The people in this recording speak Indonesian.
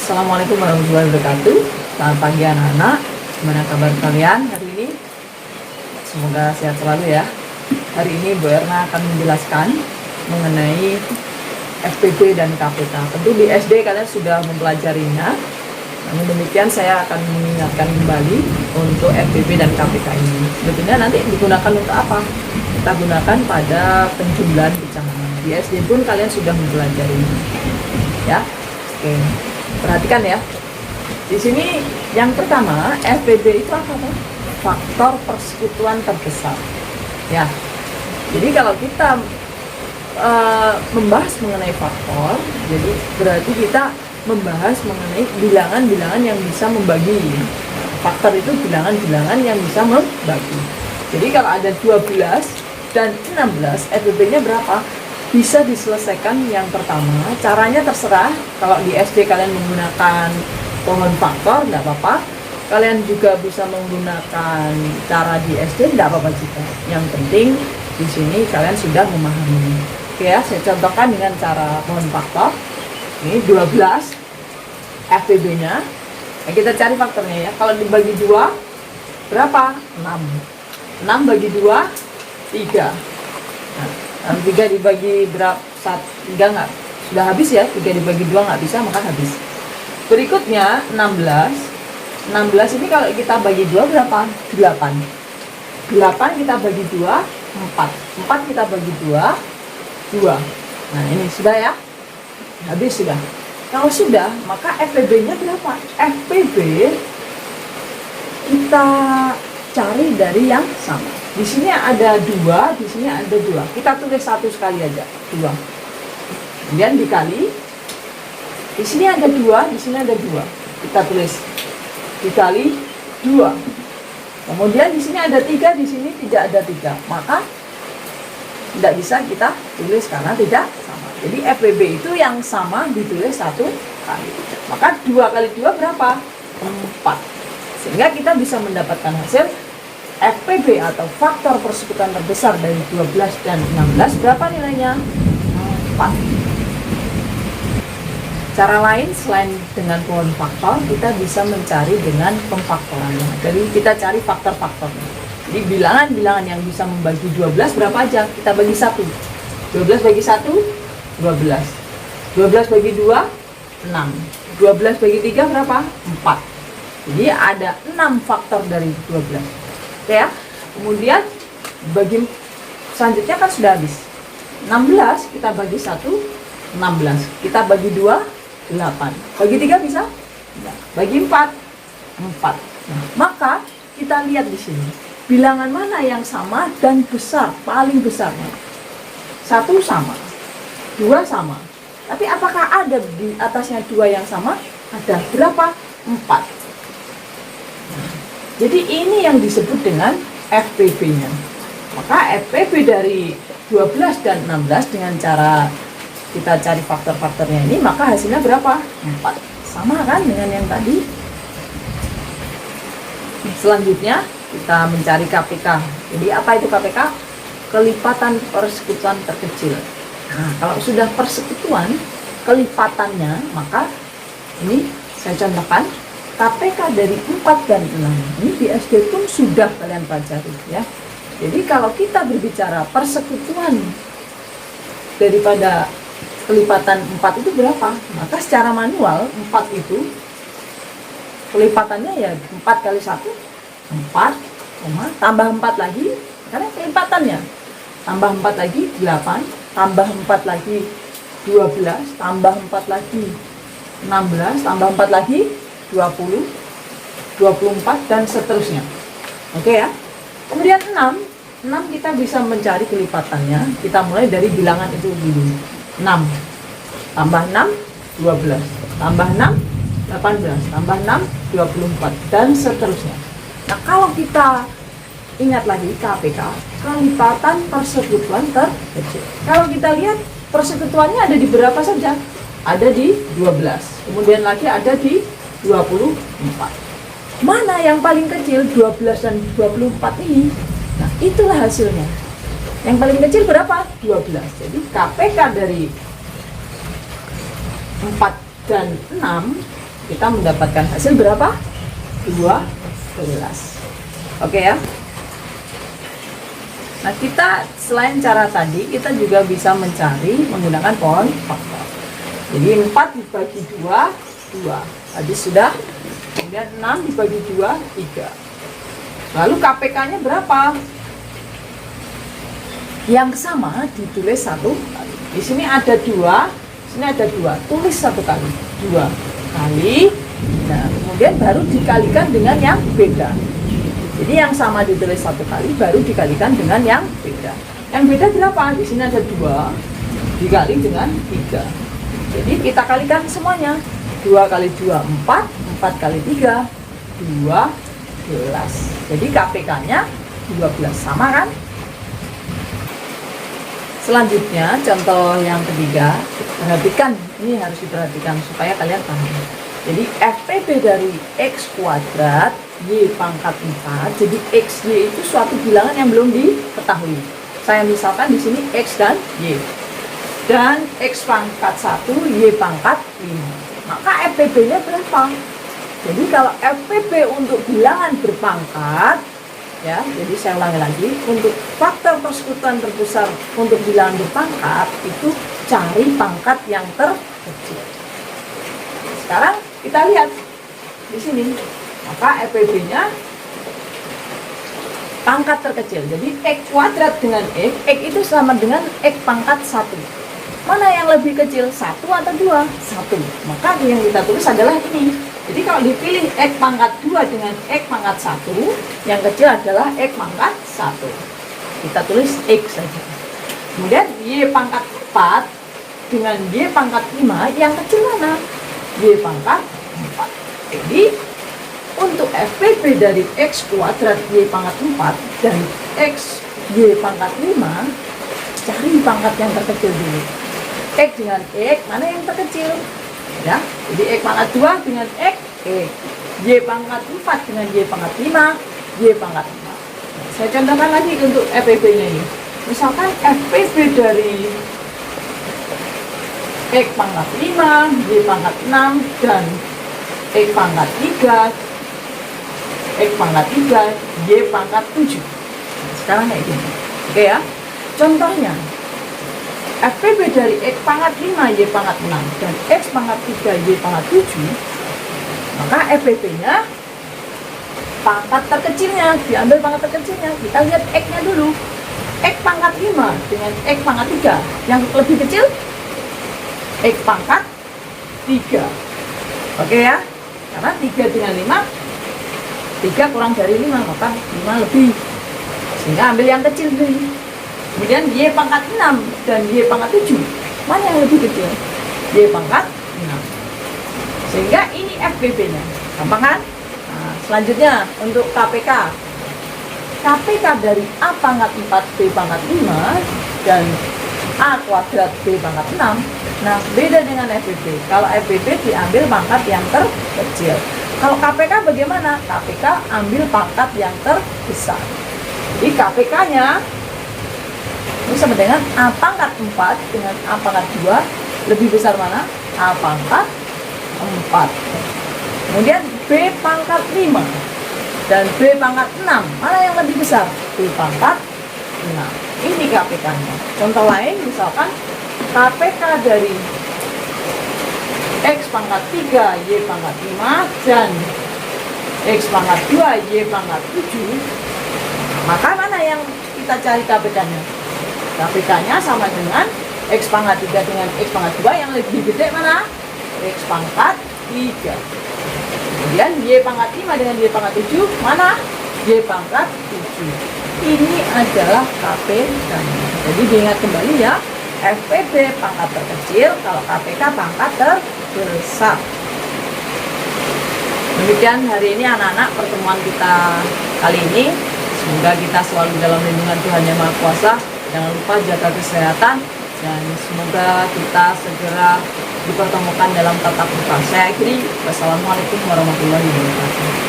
Assalamualaikum warahmatullahi wabarakatuh. Selamat pagi anak-anak. Gimana kabar kalian hari ini? Semoga sehat selalu ya. Hari ini Bu Erna akan menjelaskan mengenai FPB dan KPK. Tentu di SD kalian sudah mempelajarinya. Namun demikian saya akan mengingatkan kembali untuk FPB dan KPK ini. Sebetulnya nanti digunakan untuk apa? Kita gunakan pada penjumlahan bilangan. Di SD pun kalian sudah mempelajarinya. Ya. Oke. Perhatikan ya. Di sini yang pertama, FPB itu apa? Faktor persekutuan terbesar. Ya. Jadi kalau kita membahas mengenai faktor, jadi berarti kita membahas mengenai bilangan-bilangan yang bisa membagi. Faktor itu bilangan-bilangan yang bisa membagi. Jadi kalau ada 12 dan 16, FPB-nya berapa? Bisa diselesaikan yang pertama. Caranya terserah. Kalau di SD kalian menggunakan pohon faktor, tidak apa-apa. Kalian juga bisa menggunakan cara di SD, tidak apa-apa juga. Yang penting di sini kalian sudah memahami. Oke ya, saya contohkan dengan cara pohon faktor. Ini 12 FPB-nya. Nah, kita cari faktornya ya. Kalau dibagi 2 berapa? 6. 6 bagi 2 3. Nah, 3 dibagi berapa? 3 nggak? Sudah habis ya? 3 dibagi 2 nggak bisa, maka habis. Berikutnya 16. 16 ini kalau kita bagi 2 berapa? 8. 8 kita bagi 2 4. 4 kita bagi 2 2. Nah, ini sudah ya? Habis sudah. Kalau sudah, maka FPB-nya berapa? FPB kita cari dari yang sama. Di sini ada 2, di sini ada 2. Kita tulis 1 sekali aja, 2. Kemudian dikali. Di sini ada 2, di sini ada 2. Kita tulis dikali 2. Kemudian di sini ada 3, di sini tidak ada 3. Maka tidak bisa kita tulis karena tidak sama. Jadi FPB itu yang sama ditulis 1 kali. Maka 2 kali 2 berapa? 4. Sehingga kita bisa mendapatkan hasil FPB atau faktor persekutuan terbesar dari 12 dan 16 berapa nilainya? 4. Cara lain selain dengan pohon faktor, kita bisa mencari dengan pemfaktorannya. Jadi kita cari faktor-faktornya. Jadi bilangan-bilangan yang bisa membagi 12 berapa aja? Kita bagi 1. 12 bagi 1, 12. 12 bagi 2, 6. 12 bagi 3 berapa? 4. Jadi ada 6 faktor dari 12. Oke ya. Kemudian bagi selanjutnya kan sudah habis. 16 kita bagi 1, 16. Kita bagi 2, 8. Bagi 3 bisa? Tidak. Bagi 4, 4. Nah, maka kita lihat di sini. Bilangan mana yang sama dan besar, paling besarnya? 1 sama, 2 sama. Tapi apakah ada di atasnya 2 yang sama? Ada. Berapa? 4. Jadi ini yang disebut dengan FPB-nya. Maka FPB dari 12 dan 16 dengan cara kita cari faktor-faktornya ini, maka hasilnya berapa? 4. Sama kan dengan yang tadi? Selanjutnya kita mencari KPK. Jadi apa itu KPK? Kelipatan persekutuan terkecil. Nah, kalau sudah persekutuan, kelipatannya, maka ini saya contohkan. KPK dari 4 dan 6 ini di SD pun sudah kalian pelajari ya. Jadi kalau kita berbicara persekutuan daripada kelipatan 4 itu berapa? Maka secara manual 4 itu kelipatannya ya 4 kali 1 4, tambah 4 lagi karena kelipatannya. Tambah 4 lagi 8, tambah 4 lagi 12, tambah 4 lagi 16, tambah 4 lagi 20, 24 dan seterusnya. Oke ya. Kemudian 6 kita bisa mencari kelipatannya. Kita mulai dari bilangan itu dulu. 6 tambah 6 12, tambah 6 18, tambah 6 24 dan seterusnya. Nah, kalau kita ingat lagi KPK, kelipatan persekutuan terkecil. Kalau kita lihat persekutuannya ada di berapa saja? Ada di 12. Kemudian lagi ada di 24. Mana yang paling kecil? 12 dan 24 ini. Nah, itulah hasilnya. Yang paling kecil berapa? 12. Jadi KPK dari 4 dan 6 kita mendapatkan hasil berapa? 12. Oke ya. Nah, kita selain cara tadi, kita juga bisa mencari menggunakan pohon faktor. Jadi 4 dibagi 2, 2. Tadi sudah. Kemudian 6 dibagi 2, 3. Lalu KPK-nya berapa? Yang sama ditulis 1 kali. Di sini ada 2, sini ada 2. Tulis 1 kali. 2 kali. Nah, kemudian baru dikalikan dengan yang beda. Jadi yang sama ditulis 1 kali, baru dikalikan dengan yang beda. Yang beda berapa? Di sini ada 2 dikali dengan 3. Jadi kita kalikan semuanya. 2 kali 2, 4. 4 kali 3, 12. Jadi KPK-nya 12. Sama kan? Selanjutnya, contoh yang ketiga. Perhatikan, ini harus diperhatikan supaya kalian paham. Jadi FPB dari X kuadrat Y pangkat 4. Jadi XY itu suatu bilangan yang belum diketahui. Saya misalkan di sini X dan Y. Dan X pangkat 1, Y pangkat 5. Maka FPB-nya berapa? Jadi kalau FPB untuk bilangan berpangkat, ya, jadi saya ulangi lagi, untuk faktor persekutuan terbesar untuk bilangan berpangkat itu cari pangkat yang terkecil. Sekarang kita lihat di sini, maka FPB-nya pangkat terkecil. Jadi X kuadrat dengan X itu sama dengan X pangkat 1. Mana yang lebih kecil, 1 atau 2? 1. Maka yang kita tulis adalah ini. Jadi kalau dipilih X pangkat 2 dengan X pangkat 1, yang kecil adalah X pangkat 1. Kita tulis X saja. Kemudian Y pangkat 4 dengan Y pangkat 5, yang kecil mana? Y pangkat 4. Jadi untuk FPB dari X kuadrat Y pangkat 4 dan X Y pangkat 5, cari pangkat yang terkecil dulu. X dengan X, mana yang terkecil? Ya, jadi X pangkat 2 dengan X, Y pangkat 4 dengan Y pangkat 5, Y pangkat 5. Saya contohkan lagi untuk FPB-nya ini. Misalkan FPB dari X pangkat 5, Y pangkat 6, dan X pangkat 3, X pangkat 3, Y pangkat 7. Nah, sekarang kayak gini. Oke ya. Contohnya, FPB dari X pangkat 5, Y pangkat 6, dan X pangkat 3, Y pangkat 7, maka FPB-nya pangkat terkecilnya, diambil pangkat terkecilnya. Kita lihat X-nya dulu. X pangkat 5 dengan X pangkat 3, yang lebih kecil X pangkat 3. Oke ya, karena 3 dengan 5, 3 kurang dari 5, maka 5 lebih, sehingga ambil yang kecil dulu. Kemudian Y pangkat 6 dan Y pangkat 7, mana yang lebih kecil? Y pangkat 6. Sehingga ini FPB-nya. Gampang kan? Nah, selanjutnya untuk KPK. KPK dari A pangkat 4 B pangkat 5 dan A kuadrat B pangkat 6. Nah, beda dengan FPB. Kalau FPB diambil pangkat yang terkecil. Kalau KPK bagaimana? KPK ambil pangkat yang terbesar. Jadi KPK-nya ini sama dengan A pangkat 4 dengan A pangkat 2, lebih besar mana? A pangkat 4. Kemudian B pangkat 5 dan B pangkat 6, mana yang lebih besar? B pangkat 6. Ini KPK-nya. Contoh lain, misalkan KPK dari X pangkat 3, Y pangkat 5, dan X pangkat 2, Y pangkat 7, maka mana yang kita cari KPK-nya? KPK-nya sama dengan X pangkat 3 dengan X pangkat 2, yang lebih gede mana? X pangkat 3. Kemudian Y pangkat 5 dengan Y pangkat 7, mana? Y pangkat 7. Ini adalah KPK-nya. Jadi diingat kembali ya, FPB pangkat terkecil, kalau KPK pangkat terbesar. Demikian hari ini anak-anak pertemuan kita kali ini. Semoga kita selalu dalam lindungan Tuhan Yang Maha Kuasa. Jangan lupa jaga kesehatan, dan semoga kita segera dipertemukan dalam tatap muka. Saya akhiri. Wassalamualaikum warahmatullahi wabarakatuh.